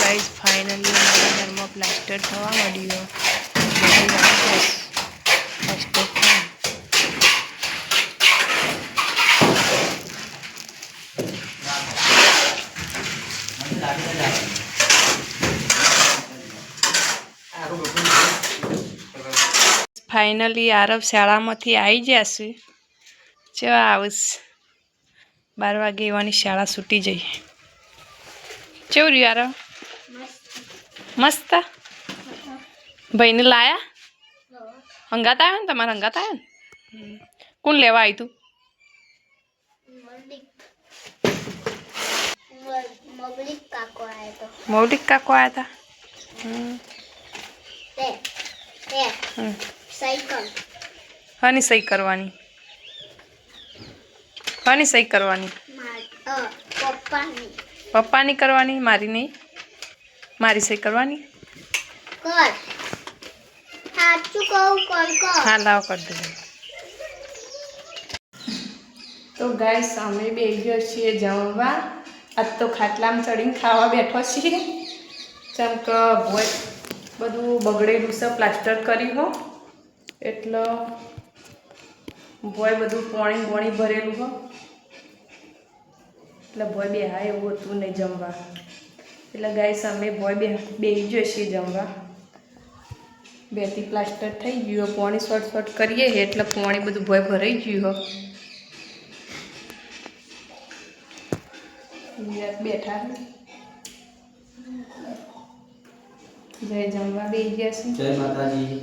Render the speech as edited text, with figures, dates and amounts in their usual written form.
Guys finally મારા ઘરમાં plaster થવા માંડ્યો. ફાઇનલી આરવ શાળામાંથી આવી જશે. ચેવા આવશે 12 વાગે એવાની શાળા છૂટી જઈ. કેવું રહ્યું આરવ? મસ્ત. ભાઈને લાયા? હંગાત આવ્યો ને તમારે? હંગાત આવ્યો ને? કોણ લેવા આવી તું? મૌલિક કાકો આવ્યા હતા. હની સહી કરવાની? હની સહી કરવાની? પપ્પાની કરવાની, મારી નહીં. મારી સહી કરવાની. હા લાવ કરી દે. તો ગાઈસ અમે બેસી ગયા છીએ જમવા. આજ તો ખાટલામાં ચડીને ખાવા બેઠો છીએ. જેમ કે ભોય બધું બગડેલું છે, પ્લાસ્ટર કર્યું હો એટલે ભોય બધું પાણી ભરેલું હો એટલે ભોય બે હા એવું હતું નહીં જમવા. એટલે ગાઈસ અમે ભોય બેસી ગયા છીએ જમવા. બેથી પ્લાસ્ટર થઈ ગયું, પાણી શોર્ટ કરીએ એટલે પાણી બધું ભોય ભરાઈ ગયું હો. બેઠા જય જમવા બેસી ગયા છે. જય માતાજી.